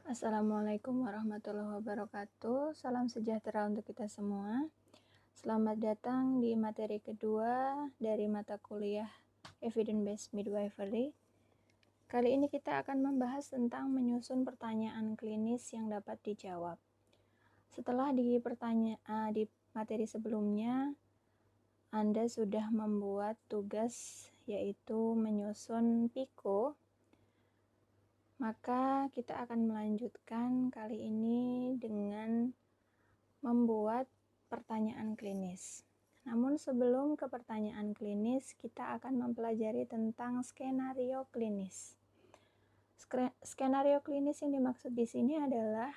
Assalamualaikum warahmatullahi wabarakatuh. Salam sejahtera untuk kita semua. Selamat datang di materi kedua dari mata kuliah Evidence-Based Midwifery. Kali ini kita akan membahas tentang menyusun pertanyaan klinis yang dapat dijawab. Setelah di materi sebelumnya, Anda sudah membuat tugas yaitu menyusun PICO. Maka kita akan melanjutkan kali ini dengan membuat pertanyaan klinis. Namun sebelum ke pertanyaan klinis, kita akan mempelajari tentang skenario klinis. Skenario klinis yang dimaksud di sini adalah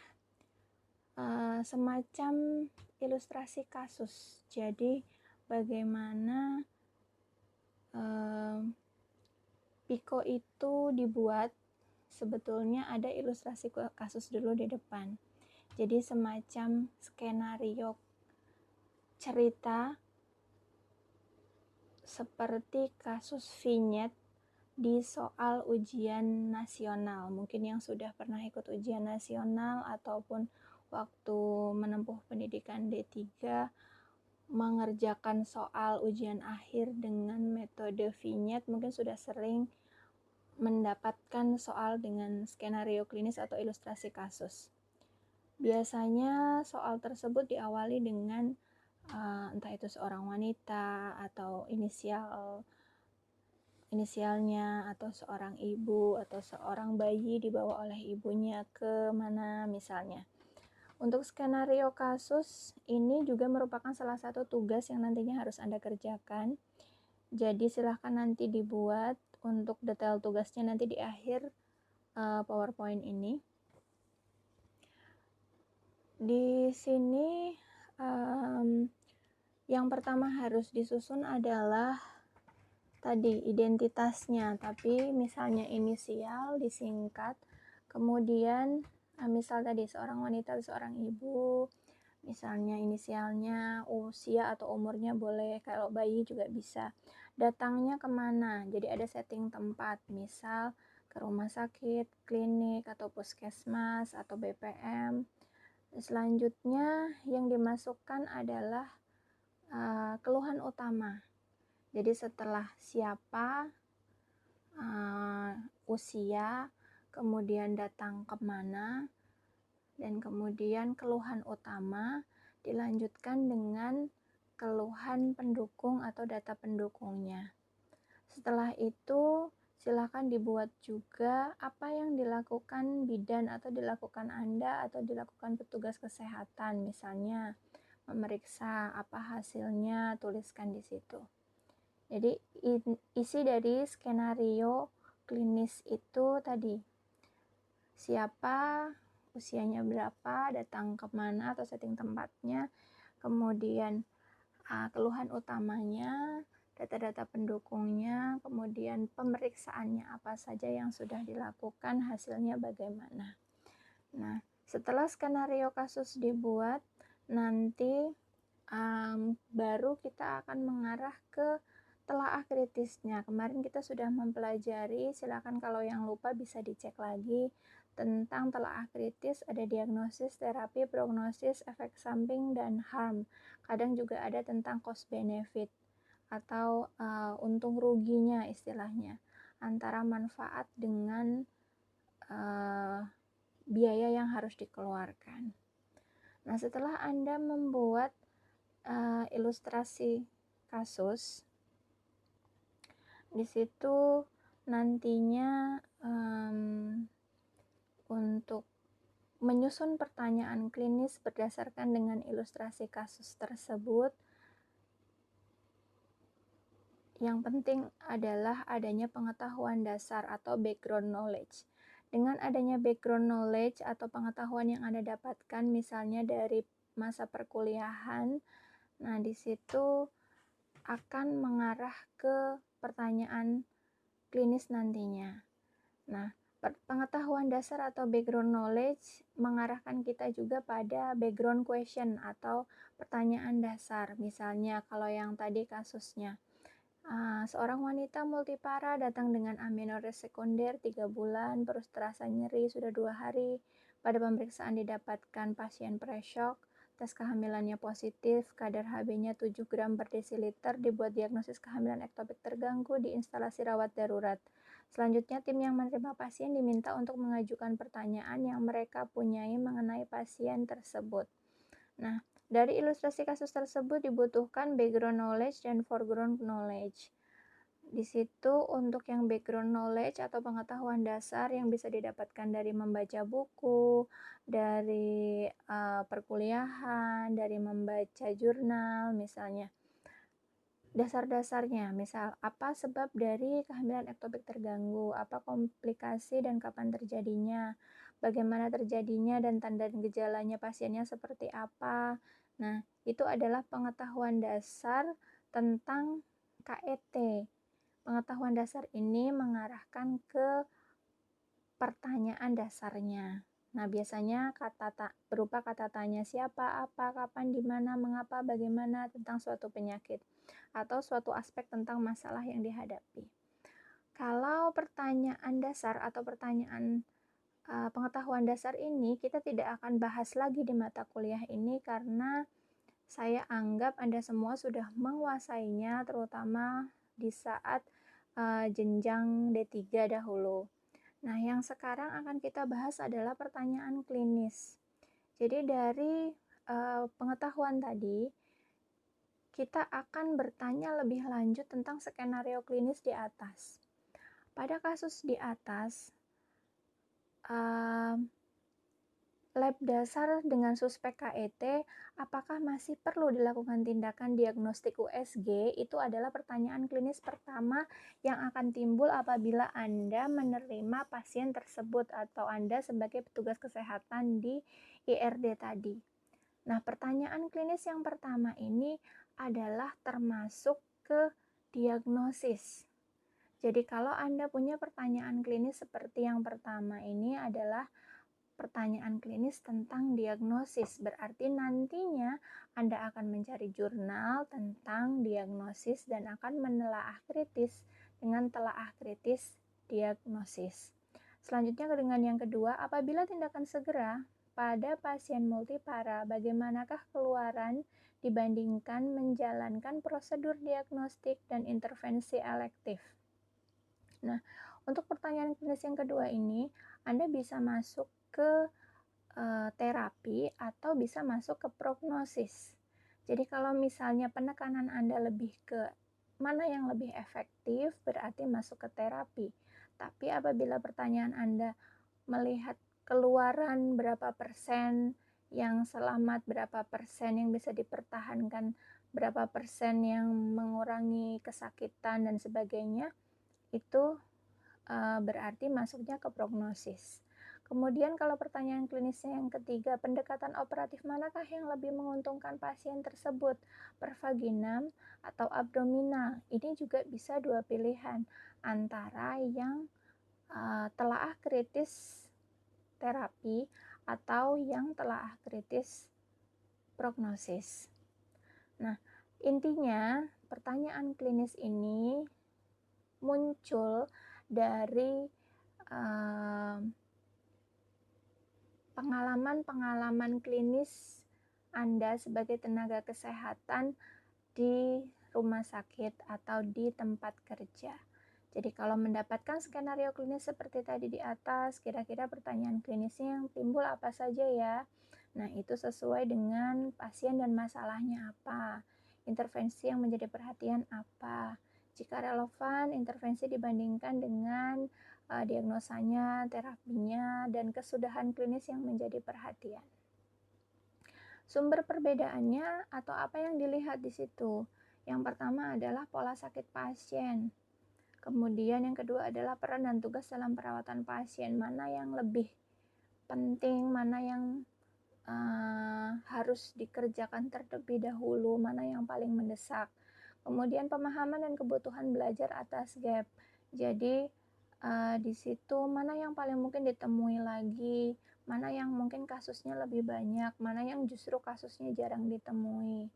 semacam ilustrasi kasus. Jadi bagaimana PICO itu dibuat. Sebetulnya ada ilustrasi kasus dulu di depan. Jadi semacam skenario cerita seperti kasus vignette di soal ujian nasional. Mungkin yang sudah pernah ikut ujian nasional ataupun waktu menempuh pendidikan D3 mengerjakan soal ujian akhir dengan metode vignette mungkin sudah sering mendapatkan soal dengan skenario klinis atau ilustrasi kasus. Biasanya soal tersebut diawali dengan entah itu seorang wanita atau inisialnya atau seorang ibu atau seorang bayi dibawa oleh ibunya ke mana misalnya. Untuk skenario kasus ini juga merupakan salah satu tugas yang nantinya harus Anda kerjakan. Jadi silahkan nanti dibuat untuk detail tugasnya nanti di akhir PowerPoint ini. Di sini yang pertama harus disusun adalah tadi identitasnya, tapi misalnya inisial disingkat, kemudian misal tadi seorang wanita, seorang ibu, misalnya inisialnya, usia atau umurnya boleh, kalau bayi juga bisa. Datangnya kemana? Jadi ada setting tempat, misal ke rumah sakit, klinik, atau puskesmas, atau BPM. Selanjutnya yang dimasukkan adalah keluhan utama. Jadi setelah siapa, usia, kemudian datang kemana, dan kemudian keluhan utama dilanjutkan dengan keluhan pendukung atau data pendukungnya. Setelah itu silakan dibuat juga apa yang dilakukan bidan atau dilakukan Anda atau dilakukan petugas kesehatan, misalnya memeriksa apa hasilnya, tuliskan di situ. Jadi isi dari skenario klinis itu tadi, siapa, usianya berapa, datang kemana atau setting tempatnya, kemudian keluhan utamanya, data-data pendukungnya, kemudian pemeriksaannya apa saja yang sudah dilakukan, hasilnya bagaimana. Nah, setelah skenario kasus dibuat, nanti baru kita akan mengarah ke telaah kritisnya. Kemarin kita sudah mempelajari, silakan kalau yang lupa bisa dicek lagi tentang telaah kritis, ada diagnosis, terapi, prognosis, efek samping, dan harm. Kadang juga ada tentang cost benefit atau untung ruginya istilahnya, antara manfaat dengan biaya yang harus dikeluarkan. Nah, setelah Anda membuat ilustrasi kasus, di situ nantinya untuk menyusun pertanyaan klinis berdasarkan dengan ilustrasi kasus tersebut, yang penting adalah adanya pengetahuan dasar atau background knowledge. Dengan adanya background knowledge atau pengetahuan yang Anda dapatkan misalnya dari masa perkuliahan, nah di situ akan mengarah ke pertanyaan klinis nantinya. Nah, pengetahuan dasar atau background knowledge mengarahkan kita juga pada background question atau pertanyaan dasar. Misalnya kalau yang tadi kasusnya, seorang wanita multipara datang dengan amenorrhea sekunder 3 bulan, terus terasa nyeri sudah 2 hari, Pada pemeriksaan didapatkan pasien pre-shock, tes kehamilannya positif, kadar Hb-nya 7 gram per desiliter, dibuat diagnosis kehamilan ektopik terganggu di instalasi rawat darurat. Selanjutnya, tim yang menerima pasien diminta untuk mengajukan pertanyaan yang mereka punyai mengenai pasien tersebut. Nah, dari ilustrasi kasus tersebut dibutuhkan background knowledge dan foreground knowledge. Di situ untuk yang background knowledge atau pengetahuan dasar yang bisa didapatkan dari membaca buku, dari perkuliahan, dari membaca jurnal misalnya. Dasar-dasarnya, misal apa sebab dari kehamilan ektopik terganggu, apa komplikasi dan kapan terjadinya, bagaimana terjadinya dan tanda dan gejalanya pasiennya seperti apa. Nah, itu adalah pengetahuan dasar tentang KET. Pengetahuan dasar ini mengarahkan ke pertanyaan dasarnya. Nah, biasanya berupa kata tanya siapa, apa, kapan, di mana, mengapa, bagaimana tentang suatu penyakit atau suatu aspek tentang masalah yang dihadapi. Kalau pertanyaan dasar atau pertanyaan pengetahuan dasar ini kita tidak akan bahas lagi di mata kuliah ini karena saya anggap Anda semua sudah menguasainya, terutama di saat jenjang D3 dahulu. Nah, yang sekarang akan kita bahas adalah pertanyaan klinis. Jadi dari pengetahuan tadi, kita akan bertanya lebih lanjut tentang skenario klinis di atas. Pada kasus di atas, lab dasar dengan suspek KET, apakah masih perlu dilakukan tindakan diagnostik USG? Itu adalah pertanyaan klinis pertama yang akan timbul apabila Anda menerima pasien tersebut atau Anda sebagai petugas kesehatan di IRD tadi. Nah, pertanyaan klinis yang pertama ini adalah termasuk ke diagnosis. Jadi kalau Anda punya pertanyaan klinis seperti yang pertama ini adalah pertanyaan klinis tentang diagnosis, berarti nantinya Anda akan mencari jurnal tentang diagnosis dan akan menelaah kritis dengan telaah kritis diagnosis. Selanjutnya dengan yang kedua, apabila tindakan segera pada pasien multipara, bagaimanakah keluaran dibandingkan menjalankan prosedur diagnostik dan intervensi elektif? Nah, untuk pertanyaan klinis yang kedua ini, Anda bisa masuk ke terapi atau bisa masuk ke prognosis. Jadi kalau misalnya penekanan Anda lebih ke mana yang lebih efektif, berarti masuk ke terapi. Tapi apabila pertanyaan Anda melihat keluaran berapa persen yang selamat, berapa persen yang bisa dipertahankan, berapa persen yang mengurangi kesakitan dan sebagainya, itu berarti masuknya ke prognosis. Kemudian kalau pertanyaan klinisnya yang ketiga, pendekatan operatif manakah yang lebih menguntungkan pasien tersebut? Pervaginam atau abdominal? Ini juga bisa dua pilihan antara yang telaah kritis terapi atau yang telaah kritis prognosis. Nah, intinya pertanyaan klinis ini muncul dari pengalaman-pengalaman klinis Anda sebagai tenaga kesehatan di rumah sakit atau di tempat kerja. Jadi kalau mendapatkan skenario klinis seperti tadi di atas, kira-kira pertanyaan klinisnya yang timbul apa saja ya? Nah, itu sesuai dengan pasien dan masalahnya apa, intervensi yang menjadi perhatian apa. Jika relevan, intervensi dibandingkan dengan diagnosanya, terapinya, dan kesudahan klinis yang menjadi perhatian. Sumber perbedaannya atau apa yang dilihat di situ? Yang pertama adalah pola sakit pasien. Kemudian yang kedua adalah peran dan tugas dalam perawatan pasien. Mana yang lebih penting, mana yang harus dikerjakan terlebih dahulu, mana yang paling mendesak. Kemudian pemahaman dan kebutuhan belajar atas gap. Jadi di situ mana yang paling mungkin ditemui lagi, mana yang mungkin kasusnya lebih banyak, mana yang justru kasusnya jarang ditemui.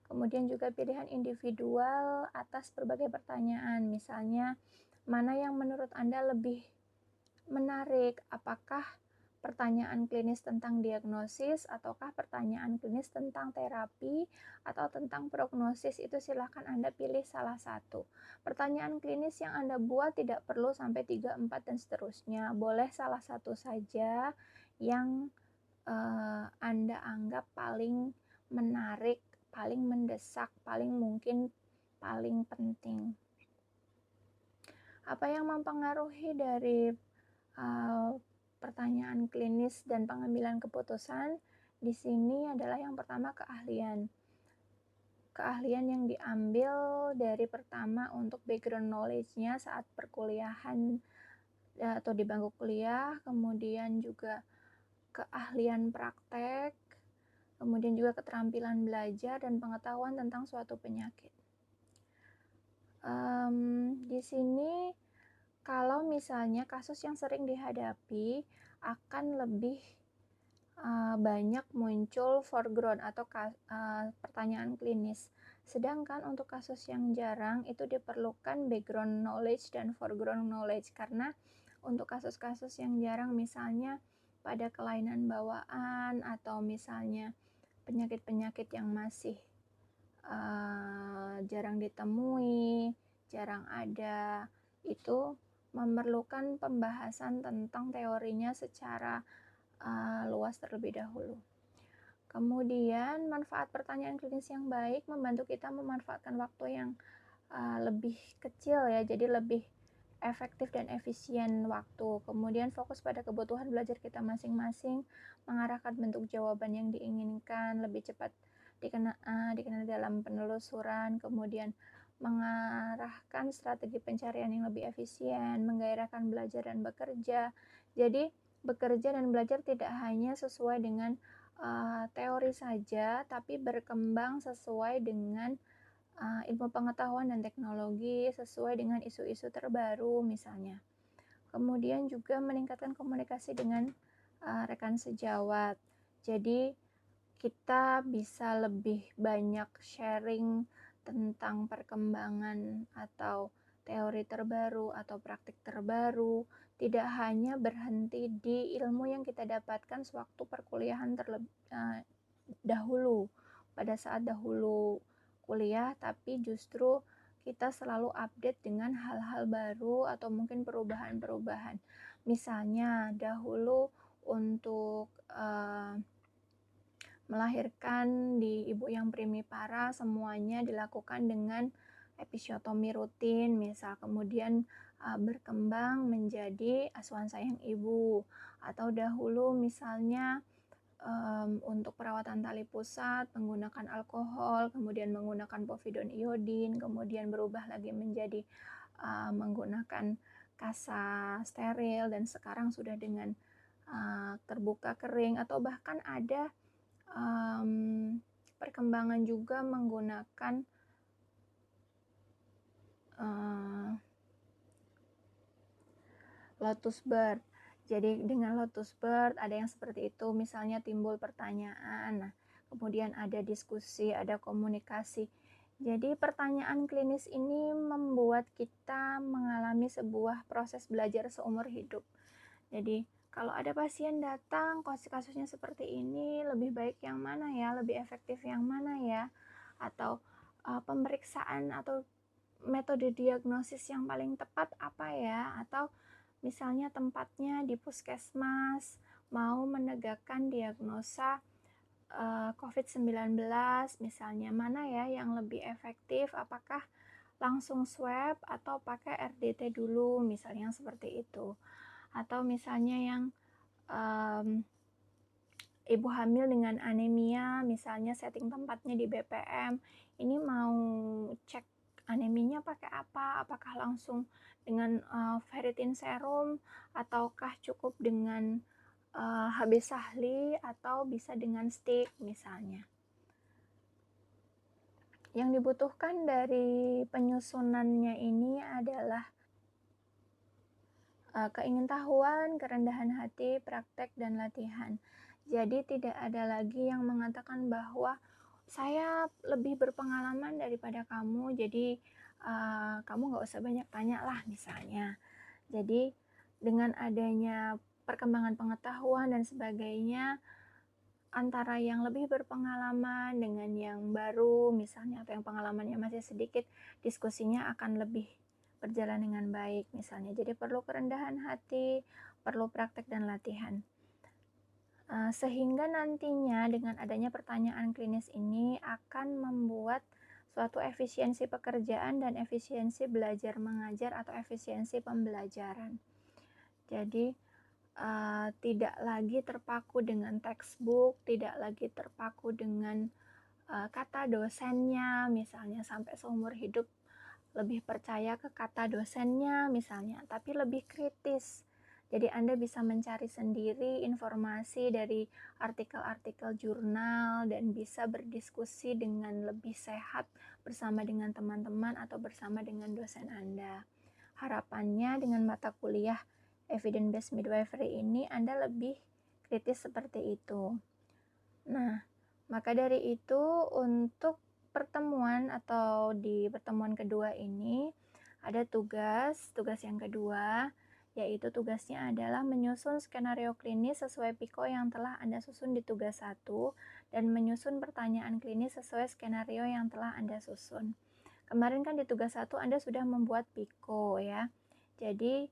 Kemudian juga pilihan individual atas berbagai pertanyaan, misalnya mana yang menurut Anda lebih menarik, apakah pertanyaan klinis tentang diagnosis, ataukah pertanyaan klinis tentang terapi, atau tentang prognosis. Itu silahkan Anda pilih salah satu. Pertanyaan klinis yang Anda buat tidak perlu sampai 3, 4, dan seterusnya. Boleh salah satu saja yang Anda anggap paling menarik, paling mendesak, paling mungkin paling penting. Apa yang mempengaruhi dari pertanyaan klinis dan pengambilan keputusan di sini adalah yang pertama keahlian. Keahlian yang diambil dari pertama untuk background knowledge-nya saat perkuliahan atau di bangku kuliah, kemudian juga keahlian praktek, kemudian juga keterampilan belajar dan pengetahuan tentang suatu penyakit. Di sini kalau misalnya kasus yang sering dihadapi akan lebih banyak muncul foreground atau pertanyaan klinis. Sedangkan untuk kasus yang jarang itu diperlukan background knowledge dan foreground knowledge, karena untuk kasus-kasus yang jarang misalnya pada kelainan bawaan atau misalnya penyakit-penyakit yang masih jarang ditemui, jarang ada, itu memerlukan pembahasan tentang teorinya secara luas terlebih dahulu. Kemudian manfaat pertanyaan klinis yang baik membantu kita memanfaatkan waktu yang lebih kecil ya, jadi lebih efektif dan efisien waktu. Kemudian fokus pada kebutuhan belajar kita masing-masing, mengarahkan bentuk jawaban yang diinginkan, lebih cepat dikenal dalam penelusuran, kemudian mengarahkan strategi pencarian yang lebih efisien, menggairahkan belajar dan bekerja. Jadi bekerja dan belajar tidak hanya sesuai dengan teori saja, tapi berkembang sesuai dengan ilmu pengetahuan dan teknologi, sesuai dengan isu-isu terbaru misalnya. Kemudian juga meningkatkan komunikasi dengan rekan sejawat. Jadi kita bisa lebih banyak sharing tentang perkembangan atau teori terbaru atau praktik terbaru, tidak hanya berhenti di ilmu yang kita dapatkan sewaktu perkuliahan dahulu, pada saat dahulu kuliah, tapi justru kita selalu update dengan hal-hal baru atau mungkin perubahan-perubahan. Misalnya dahulu untuk melahirkan di ibu yang primipara semuanya dilakukan dengan episiotomi rutin, misal kemudian berkembang menjadi asuhan sayang ibu, atau dahulu misalnya untuk perawatan tali pusat menggunakan alkohol, kemudian menggunakan povidone iodin, kemudian berubah lagi menjadi menggunakan kasa steril, dan sekarang sudah dengan terbuka kering, atau bahkan ada perkembangan juga menggunakan lotus bird. Jadi dengan lotus bird ada yang seperti itu, misalnya timbul pertanyaan, nah kemudian ada diskusi, ada komunikasi. Jadi pertanyaan klinis ini membuat kita mengalami sebuah proses belajar seumur hidup. Jadi kalau ada pasien datang kasusnya seperti ini, lebih baik yang mana ya, lebih efektif yang mana ya, atau pemeriksaan atau metode diagnosis yang paling tepat apa ya, atau misalnya tempatnya di puskesmas mau menegakkan diagnosa COVID-19 misalnya, mana ya yang lebih efektif, apakah langsung swab atau pakai RDT dulu, misalnya seperti itu. Atau misalnya yang ibu hamil dengan anemia, misalnya setting tempatnya di BPM, ini mau cek aneminya pakai apa, apakah langsung dengan ferritin serum, ataukah cukup dengan HB Sahli, atau bisa dengan stick misalnya. Yang dibutuhkan dari penyusunannya ini adalah keingintahuan, kerendahan hati, praktek, dan latihan. Jadi tidak ada lagi yang mengatakan bahwa saya lebih berpengalaman daripada kamu, jadi kamu gak usah banyak tanya lah misalnya. Jadi dengan adanya perkembangan pengetahuan dan sebagainya, antara yang lebih berpengalaman dengan yang baru misalnya, atau yang pengalamannya masih sedikit, diskusinya akan lebih berjalan dengan baik misalnya. Jadi perlu kerendahan hati, perlu praktek dan latihan. Sehingga nantinya dengan adanya pertanyaan klinis ini akan membuat suatu efisiensi pekerjaan dan efisiensi belajar mengajar atau efisiensi pembelajaran. Jadi tidak lagi terpaku dengan textbook, tidak lagi terpaku dengan kata dosennya misalnya, sampai seumur hidup lebih percaya ke kata dosennya misalnya, tapi lebih kritis. Jadi Anda bisa mencari sendiri informasi dari artikel-artikel jurnal dan bisa berdiskusi dengan lebih sehat bersama dengan teman-teman atau bersama dengan dosen Anda. Harapannya dengan mata kuliah Evidence-Based Midwifery ini Anda lebih kritis seperti itu. Nah, maka dari itu untuk pertemuan atau di pertemuan kedua ini ada tugas yang kedua, yaitu tugasnya adalah menyusun skenario klinis sesuai PIKO yang telah Anda susun di tugas 1 dan menyusun pertanyaan klinis sesuai skenario yang telah Anda susun. Kemarin kan di tugas 1 Anda sudah membuat PIKO ya. Jadi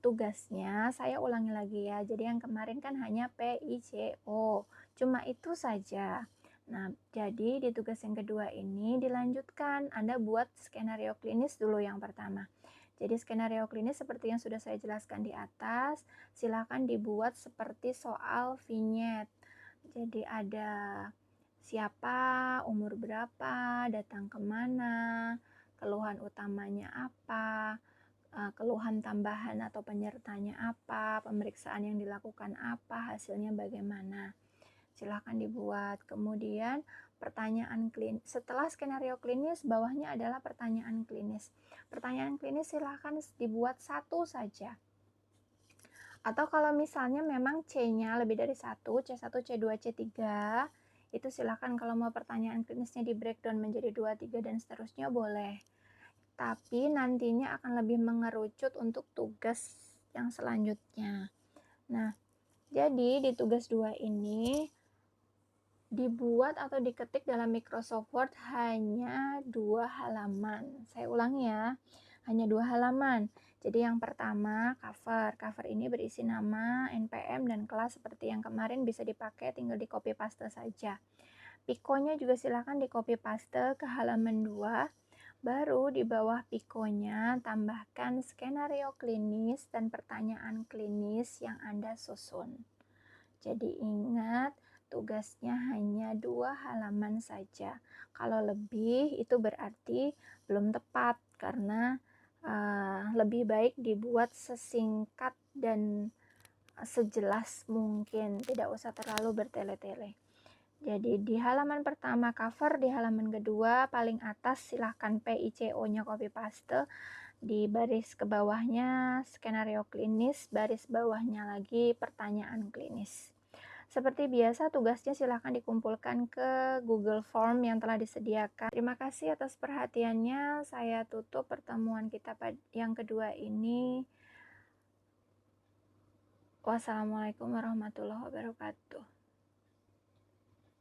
tugasnya saya ulangi lagi ya. Jadi yang kemarin kan hanya PICO. Cuma itu saja. Nah, jadi di tugas yang kedua ini dilanjutkan, Anda buat skenario klinis dulu yang pertama. Jadi skenario klinis seperti yang sudah saya jelaskan di atas, silakan dibuat seperti soal vignette. Jadi ada siapa, umur berapa, datang kemana, keluhan utamanya apa, keluhan tambahan atau penyertanya apa, pemeriksaan yang dilakukan apa, hasilnya bagaimana. Silahkan dibuat. Kemudian pertanyaan klinis. Setelah skenario klinis, bawahnya adalah pertanyaan klinis. Pertanyaan klinis silahkan dibuat satu saja. Atau kalau misalnya memang C-nya lebih dari 1, C1, C2, C3, itu silahkan kalau mau pertanyaan klinisnya di breakdown menjadi 2, 3, dan seterusnya boleh. Tapi nantinya akan lebih mengerucut untuk tugas yang selanjutnya. Nah, jadi di tugas 2 ini dibuat atau diketik dalam Microsoft Word hanya 2 halaman. Saya ulangi ya, hanya 2 halaman. Jadi yang pertama cover. Cover ini berisi nama, NPM, dan kelas seperti yang kemarin, bisa dipakai, tinggal di copy paste saja. Pikonya juga silakan di copy paste ke halaman 2. Baru di bawah pikonya tambahkan skenario klinis dan pertanyaan klinis yang Anda susun. Jadi ingat, tugasnya hanya 2 halaman saja. Kalau lebih itu berarti belum tepat, karena lebih baik dibuat sesingkat dan sejelas mungkin, tidak usah terlalu bertele-tele. Jadi di halaman pertama cover, di halaman kedua paling atas silahkan PICO-nya copy paste, di baris ke bawahnya skenario klinis, baris bawahnya lagi pertanyaan klinis. Seperti biasa, tugasnya silahkan dikumpulkan ke Google Form yang telah disediakan. Terima kasih atas perhatiannya. Saya tutup pertemuan kita yang kedua ini. Wassalamualaikum warahmatullahi wabarakatuh.